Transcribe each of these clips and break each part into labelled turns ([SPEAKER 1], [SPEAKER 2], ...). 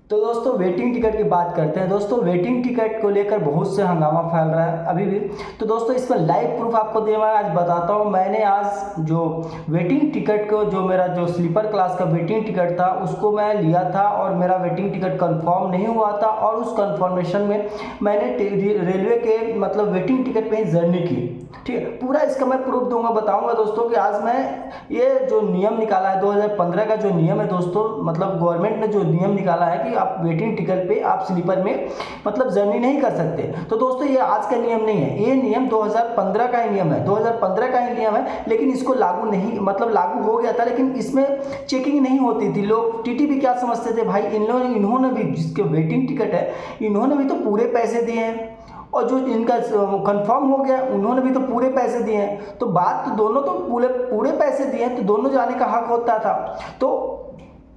[SPEAKER 1] तो दोस्तों waiting ticket की बात करते हैं। दोस्तों वेटिंग टिकट को लेकर बहुत से हंगामा फैल रहा है अभी भी। तो दोस्तों इस पर लाइव प्रूफ आपको दे मैं आज बताता हूँ। मैंने आज जो वेटिंग टिकट को जो मेरा जो स्लीपर क्लास का वेटिंग टिकट था उसको मैं लिया था और मेरा वेटिंग टिकट कंफर्म नहीं हुआ था और उस कंफर्मेशन में मैंने रेलवे के मतलब वेटिंग टिकट पे ही जर्नी की। ठीक है, पूरा इसका मैं प्रूफ दूंगा, बताऊंगा दोस्तों कि आज मैं ये जो नियम निकाला है 2015 का जो नियम है दोस्तों, मतलब गवर्नमेंट ने जो नियम निकाला है कि आप वेटिंग टिकट पे आप स्लीपर में मतलब जर्नी नहीं कर सकते। तो दोस्तों ये आज का नियम नहीं है, ये नियम 2015 का ही नियम है, 2015 का ही नियम है। लेकिन इसको लागू नहीं मतलब लागू हो गया था, लेकिन इसमें चेकिंग नहीं होती थी। लोग टीटीपी क्या समझते थे, भाई इन्होंने भी जिसके वेटिंग टिकट है इन्होंने भी तो पूरे पैसे दिए हैं और जो इनका कंफर्म हो गया उन्होंने भी तो पूरे पैसे दिए हैं। तो बात तो दोनों तो पूरे पूरे पैसे दिए हैं तो दोनों जाने का हक होता था। तो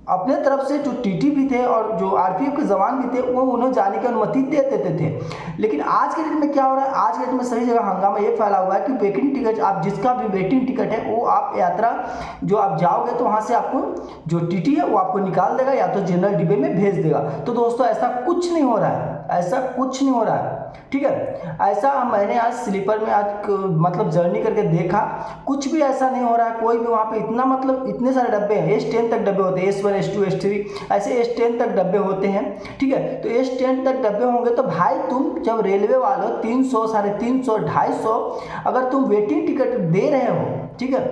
[SPEAKER 1] अपने तरफ से जो टीटीपी थे और जो आरपीएफ के जवान भी थे वो उन्हें जाने की अनुमति दे देते थे। लेकिन आज के डेट में क्या हो रहा है, आज के डेट में सभी जगह हंगामा ये फैला हुआ है कि वेटिंग टिकट आप जिसका भी वेटिंग टिकट है वो आप यात्रा जो आप जाओगे तो वहाँ से आपको जो टीटी है वो आपको निकाल देगा या तो जनरल डिब्बे में भेज देगा। तो दोस्तों ऐसा कुछ नहीं हो रहा है, ऐसा कुछ नहीं हो रहा है। ठीक है, ऐसा मैंने आज स्लीपर में आज मतलब जर्नी करके देखा, कुछ भी ऐसा नहीं हो रहा है। कोई भी वहाँ पे इतना मतलब इतने सारे डब्बे हैं, S10 तक डब्बे होते हैं, S1 S2 S3 ऐसे S10 तक डब्बे होते हैं। ठीक है, तो S10 तक डब्बे होंगे तो भाई तुम जब रेलवे वालों 300 350 250 अगर तुम वेटिंग टिकट दे रहे हो, ठीक है,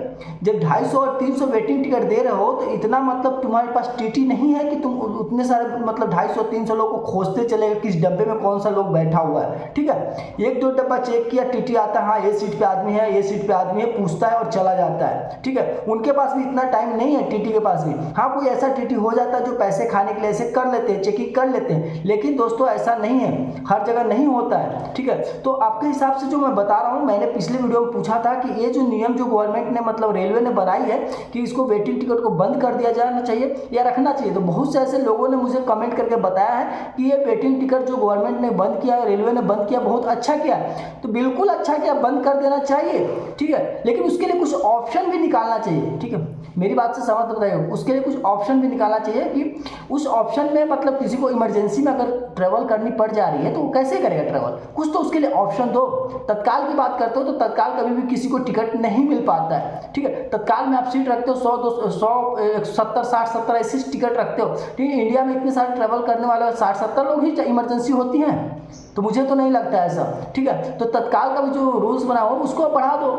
[SPEAKER 1] जब 250 और 300 वेटिंग टिकट दे रहे हो तो इतना मतलब तुम्हारे पास टीटी नहीं है कि तुम उतने सारे मतलब 250 300 लोग को खोजते चलेगा किस डब्बे में कौन सा लोग बैठा हुआ है। ठीक है, एक दो डब्बा चेक किया, टीटी आता है, हाँ ये सीट पे आदमी है, ये सीट पे आदमी है, पूछता है और चला जाता है। ठीक है, उनके पास भी इतना टाइम नहीं है टीटी के पास भी। हाँ कोई ऐसा टीटी हो जाता है जो पैसे खाने के लिए ऐसे कर लेते हैं, चेकिंग कर लेते हैं, लेकिन दोस्तों ऐसा नहीं है, हर जगह नहीं होता है। ठीक है, तो आपके हिसाब से जो मैं बता रहा हूँ, मैंने पिछले वीडियो में पूछा था कि ये जो नियम जो गवर्नमेंट ने मतलब रेलवे ने बनाई है कि इसको वेटिंग टिकट को बंद कर दिया जाना चाहिए या रखना चाहिए। तो बहुत से ऐसे लोगों ने मुझे कमेंट करके बताया है कि ये वेटिंग टिकट जो गवर्नमेंट ने बंद किया, रेलवे ने बंद किया, बहुत अच्छा किया। तो बिल्कुल अच्छा किया, बंद कर देना चाहिए। ठीक है, लेकिन उसके लिए कुछ ऑप्शन भी निकालना चाहिए। ठीक है, मेरी बात से सहमत बताइए, उसके लिए कुछ ऑप्शन भी निकालना चाहिए कि उस ऑप्शन में मतलब किसी को इमरजेंसी में अगर ट्रेवल करनी पड़ जा रही है तो वो कैसे करेगा ट्रेवल, कुछ तो उसके लिए ऑप्शन दो। तत्काल की बात करते हो तो तत्काल कभी भी किसी को टिकट नहीं मिल पाता है। ठीक है, तत्काल में आप सीट रखते हो 100 70 60 70 ऐसी टिकट रखते हो। ठीक है, इंडिया में इतने सारे ट्रेवल करने वाले 60 70 लोग ही इमरजेंसी होती हैं, तो मुझे तो नहीं लगता ऐसा। ठीक है, तो तत्काल का भी जो रूल्स बना हो उसको बढ़ा दो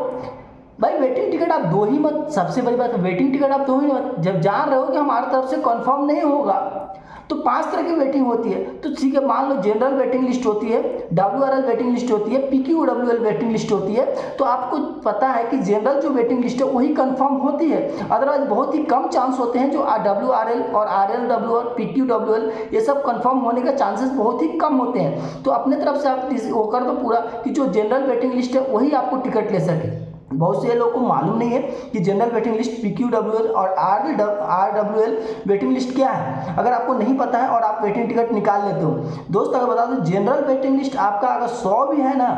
[SPEAKER 1] भाई। वेटिंग टिकट आप दो ही मत, सबसे बड़ी बात वेटिंग टिकट आप दो ही मत। जब जान रहे हो कि हमारी तरफ से कंफर्म नहीं होगा तो 5 तरह की वेटिंग होती है। तो ठीक है, मान लो जनरल वेटिंग लिस्ट होती है, WRL वेटिंग लिस्ट होती है, PQWL वेटिंग लिस्ट होती है। तो आपको पता है कि जनरल जो वेटिंग लिस्ट है वही कंफर्म होती है, अदरवाइज बहुत ही कम चांस होते हैं जो WRL और RLW और PQWL ये सब कंफर्म होने का चांसेस बहुत ही कम होते हैं। तो अपने तरफ से आप वो कर दो पूरा कि जो जनरल वेटिंग लिस्ट है वही आपको टिकट ले सके। बहुत से लोगों को मालूम नहीं है कि जनरल वेटिंग लिस्ट, PQWL और RWL वेटिंग लिस्ट क्या है। अगर आपको नहीं पता है और आप वेटिंग टिकट निकाल लेते हो दोस्त, अगर बता दो जनरल वेटिंग लिस्ट आपका अगर 100 भी है ना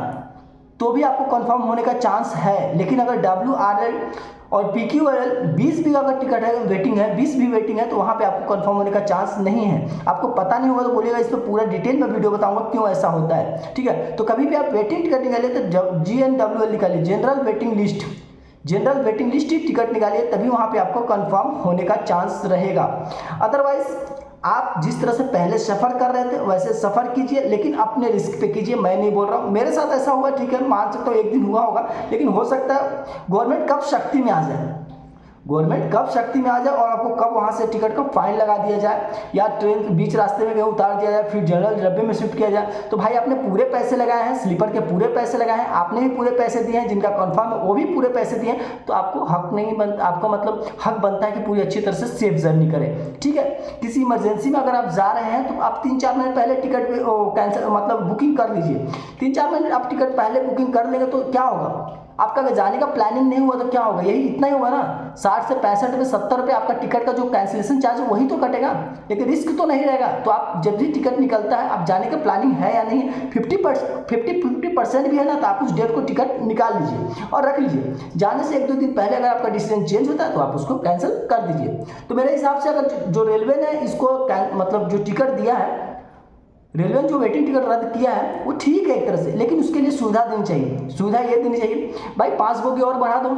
[SPEAKER 1] तो भी आपको कंफर्म होने का चांस है। लेकिन अगर WRL और PQRL 20 भी अगर टिकट है वेटिंग है, 20 भी वेटिंग है, तो वहाँ पे आपको कंफर्म होने का चांस नहीं है। आपको पता नहीं होगा तो बोलिएगा, इस पर पूरा डिटेल में वीडियो बताऊंगा क्यों ऐसा होता है। ठीक है, तो कभी भी आप वेटिंग टिकट निकालिए तो GNWL निकालिए, general waiting list, general waiting list ही टिकट निकालिए, तभी वहाँ पे आपको कंफर्म होने का चांस रहेगा। अदरवाइज आप जिस तरह से पहले सफ़र कर रहे थे वैसे सफ़र कीजिए, लेकिन अपने रिस्क पे कीजिए। मैं नहीं बोल रहा हूँ मेरे साथ ऐसा हुआ, ठीक है, मान सकता हूँ एक दिन हुआ होगा, लेकिन हो सकता है गवर्नमेंट कब शक्ति में आ जाए, गवर्नमेंट कब शक्ति में आ जाए और आपको कब वहाँ से टिकट का फाइन लगा दिया जाए या ट्रेन बीच रास्ते में कहीं उतार दिया जाए, फिर जनरल डब्बे में शिफ्ट किया जाए। तो भाई आपने पूरे पैसे लगाए हैं, स्लीपर के पूरे पैसे लगाए हैं, आपने भी पूरे पैसे दिए हैं, जिनका कंफर्म है वो भी पूरे पैसे दिए हैं, तो आपको हक नहीं बनता, आपको मतलब हक बनता है कि पूरी अच्छी तरह से सेफ जर्नी करें। ठीक है, किसी इमरजेंसी में अगर आप जा रहे हैं तो आप 3-4 मिनट पहले टिकट कैंसिल मतलब बुकिंग कर लीजिए। 3-4 मिनट आप टिकट पहले बुकिंग कर लेंगे तो क्या होगा, आपका अगर जाने का प्लानिंग नहीं हुआ तो क्या होगा, यही इतना ही होगा ना, 60 से 65 रुपये 70 रुपये आपका टिकट का जो कैंसिलेशन चार्ज है वही तो कटेगा, लेकिन रिस्क तो नहीं रहेगा। तो आप जब भी टिकट निकलता है, आप जाने का प्लानिंग है या नहीं, 50% भी है ना, तो आप उस डेट को टिकट निकाल लीजिए और रख लीजिए। जाने से 1-2 दिन पहले अगर आपका डिसीजन चेंज होता है तो आप उसको कैंसिल कर दीजिए। तो मेरे हिसाब से अगर जो रेलवे ने इसको मतलब जो टिकट दिया है, रेलवे ने जो वेटिंग टिकट रद्द किया है वो ठीक है एक तरह से, लेकिन उसके लिए सुविधा देनी चाहिए। सुविधा ये देनी चाहिए भाई 5 बोगी और बढ़ा दो,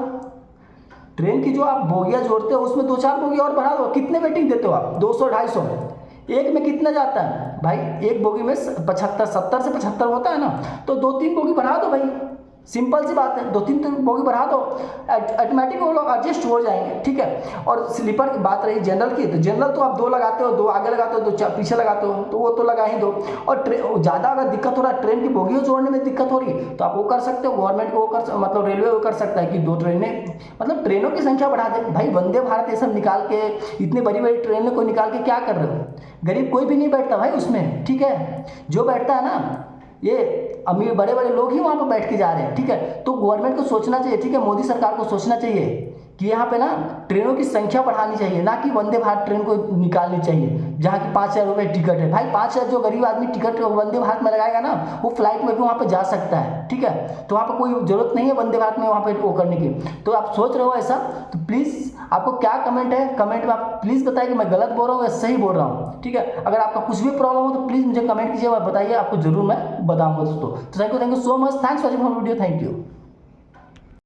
[SPEAKER 1] ट्रेन की जो आप बोगियाँ जोड़ते हो उसमें 2-4 बोगी और बढ़ा दो। कितने वेटिंग देते हो आप, 200-250, एक में कितना जाता है भाई, एक बोगी में 75 70 से 75 होता है ना, तो 2-3 बोगी बढ़ा दो भाई, सिंपल सी बात है, 2-3 बोगी बढ़ा दो, ऑटोमेटिक वो लोग एडजस्ट हो जाएंगे, ठीक है। और स्लीपर की बात रही जनरल की, तो जनरल तो आप 2 लगाते हो, 2 आगे लगाते हो, 2 पीछे लगाते हो, तो वो तो लगा ही दो। और ज़्यादा अगर दिक्कत हो रहा है, ट्रेन की बोगियों जोड़ने में दिक्कत हो रही है, तो आप वो कर सकते हो, गवर्नमेंट को वो कर मतलब रेलवे वो कर सकता है कि 2 ट्रेनें मतलब ट्रेनों की संख्या बढ़ा दे भाई। वंदे भारत ये सब निकाल के, इतनी बड़ी बड़ी ट्रेनों को निकाल के क्या कर रहे हो, गरीब कोई भी नहीं बैठता भाई उसमें, ठीक है। जो बैठता है ना, ये अमीर बड़े बड़े लोग ही वहाँ पर बैठ के जा रहे हैं, ठीक है। तो गवर्नमेंट को सोचना चाहिए, ठीक है, मोदी सरकार को सोचना चाहिए कि यहाँ पे ना ट्रेनों की संख्या बढ़ानी चाहिए, ना कि वंदे भारत ट्रेन को निकालनी चाहिए जहाँ की 5,000 रुपये टिकट है भाई। 5,000 जो गरीब आदमी टिकट वंदे भारत में लगाएगा ना, वो फ्लाइट में भी वहाँ पे जा सकता है, ठीक है। तो वहाँ पर कोई जरूरत नहीं है वंदे भारत में वहाँ पे वो करने की। तो आप सोच रहे हो ऐसा, तो प्लीज़ आपको क्या कमेंट है, कमेंट में आप प्लीज़ बताइए कि मैं गलत बोल रहा हूँ या सही बोल रहा हूँ, ठीक है। अगर आपका कुछ भी प्रॉब्लम हो तो प्लीज़ मुझे कमेंट कीजिए और बताइए, आपको जरूर मैं बताऊँगा दोस्तों। तो thank you so much, thanks for watching video, thank you.